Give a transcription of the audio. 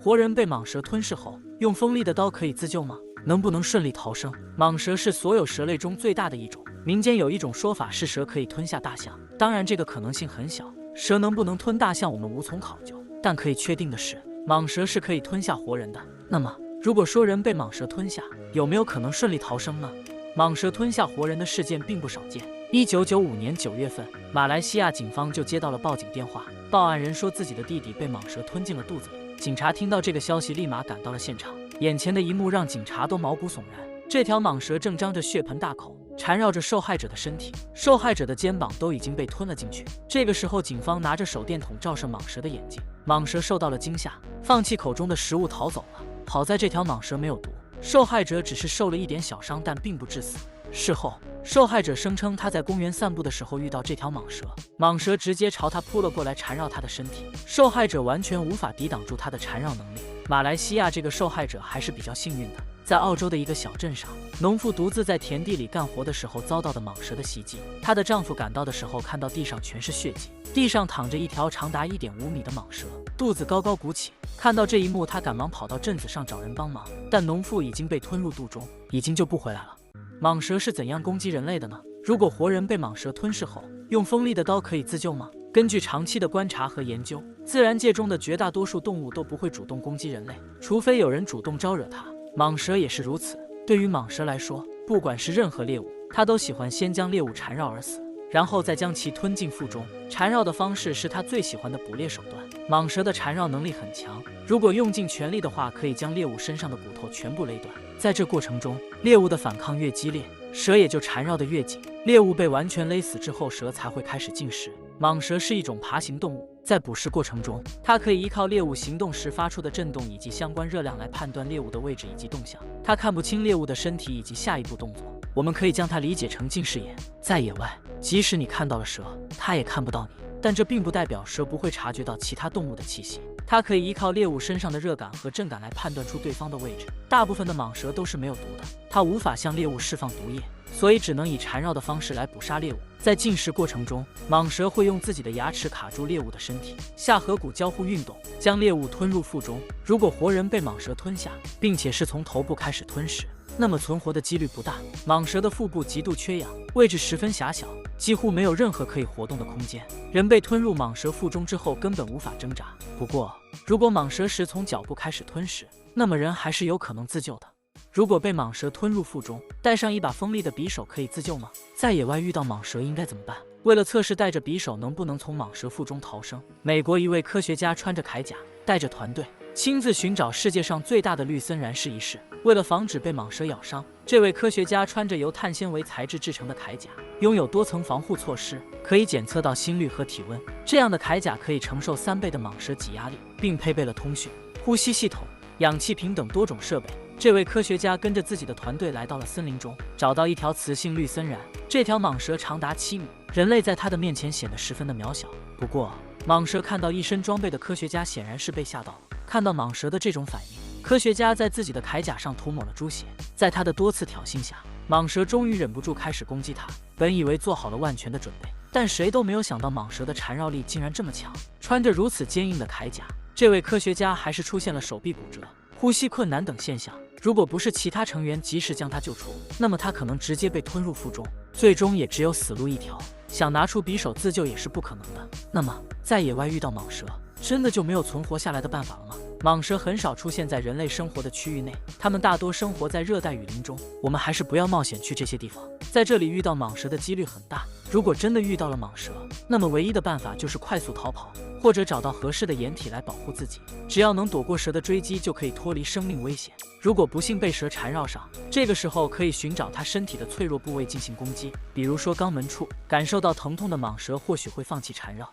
活人被蟒蛇吞噬后，用锋利的刀可以自救吗？能不能顺利逃生？蟒蛇是所有蛇类中最大的一种，民间有一种说法是蛇可以吞下大象，当然这个可能性很小。蛇能不能吞大象，我们无从考究，但可以确定的是，蟒蛇是可以吞下活人的。那么，如果说人被蟒蛇吞下，有没有可能顺利逃生呢？蟒蛇吞下活人的事件并不少见。1995年9月份，马来西亚警方就接到了报警电话，报案人说自己的弟弟被蟒蛇吞进了肚子里。警察听到这个消息，立马赶到了现场。眼前的一幕让警察都毛骨悚然。这条蟒蛇正张着血盆大口，缠绕着受害者的身体，受害者的肩膀都已经被吞了进去。这个时候，警方拿着手电筒照射蟒蛇的眼睛，蟒蛇受到了惊吓，放弃口中的食物逃走了。好在这条蟒蛇没有毒，受害者只是受了一点小伤，但并不致死。事后，受害者声称他在公园散步的时候遇到这条蟒蛇，蟒蛇直接朝他扑了过来，缠绕他的身体，受害者完全无法抵挡住它的缠绕能力。马来西亚这个受害者还是比较幸运的，在澳洲的一个小镇上，农妇独自在田地里干活的时候遭到的蟒蛇的袭击。她的丈夫赶到的时候，看到地上全是血迹，地上躺着一条长达1.5米的蟒蛇，肚子高高鼓起。看到这一幕，她赶忙跑到镇子上找人帮忙，但农妇已经被吞入肚中，已经救不回来了。蟒蛇是怎样攻击人类的呢？如果活人被蟒蛇吞噬后，用锋利的刀可以自救吗？根据长期的观察和研究，自然界中的绝大多数动物都不会主动攻击人类，除非有人主动招惹它。蟒蛇也是如此。对于蟒蛇来说，不管是任何猎物，它都喜欢先将猎物缠绕而死，然后再将其吞进腹中。缠绕的方式是它最喜欢的捕猎手段。蟒蛇的缠绕能力很强，如果用尽全力的话，可以将猎物身上的骨头全部勒断。在这过程中，猎物的反抗越激烈，蛇也就缠绕得越紧。猎物被完全勒死之后，蛇才会开始进食。蟒蛇是一种爬行动物，在捕食过程中，它可以依靠猎物行动时发出的震动以及相关热量来判断猎物的位置以及动向。它看不清猎物的身体以及下一步动作，我们可以将它理解成近视眼。在野外，即使你看到了蛇，它也看不到你，但这并不代表蛇不会察觉到其他动物的气息。它可以依靠猎物身上的热感和震感来判断出对方的位置。大部分的蟒蛇都是没有毒的，它无法向猎物释放毒液，所以只能以缠绕的方式来捕杀猎物。在进食过程中，蟒蛇会用自己的牙齿卡住猎物的身体，下颌骨交互运动，将猎物吞入腹中。如果活人被蟒蛇吞下，并且是从头部开始吞噬，那么存活的几率不大。蟒蛇的腹部极度缺氧，位置十分狭小，几乎没有任何可以活动的空间。人被吞入蟒蛇腹中之后，根本无法挣扎。不过，如果蟒蛇时从脚部开始吞噬，那么人还是有可能自救的。如果被蟒蛇吞入腹中，带上一把锋利的匕首可以自救吗？在野外遇到蟒蛇应该怎么办？为了测试带着匕首能不能从蟒蛇腹中逃生，美国一位科学家穿着铠甲，带着团队，亲自寻找世界上最大的绿森蚺试一试。为了防止被蟒蛇咬伤，这位科学家穿着由碳纤维材质制成的铠甲，拥有多层防护措施，可以检测到心率和体温。这样的铠甲可以承受3倍的蟒蛇挤压力，并配备了通讯、呼吸系统、氧气瓶等多种设备。这位科学家跟着自己的团队来到了森林中，找到一条雌性绿森蚺。这条蟒蛇长达7米，人类在它的面前显得十分的渺小。不过，蟒蛇看到一身装备的科学家，显然是被吓到了。看到蟒蛇的这种反应，科学家在自己的铠甲上涂抹了猪血。在他的多次挑衅下，蟒蛇终于忍不住开始攻击他。本以为做好了万全的准备，但谁都没有想到蟒蛇的缠绕力竟然这么强。穿着如此坚硬的铠甲，这位科学家还是出现了手臂骨折、呼吸困难等现象。如果不是其他成员及时将他救出，那么他可能直接被吞入腹中，最终也只有死路一条。想拿出匕首自救也是不可能的。那么，在野外遇到蟒蛇，真的就没有存活下来的办法了吗？蟒蛇很少出现在人类生活的区域内，它们大多生活在热带雨林中。我们还是不要冒险去这些地方，在这里遇到蟒蛇的几率很大。如果真的遇到了蟒蛇，那么唯一的办法就是快速逃跑，或者找到合适的掩体来保护自己。只要能躲过蛇的追击，就可以脱离生命危险。如果不幸被蛇缠绕上，这个时候可以寻找它身体的脆弱部位进行攻击，比如说肛门处。感受到疼痛的蟒蛇或许会放弃缠绕，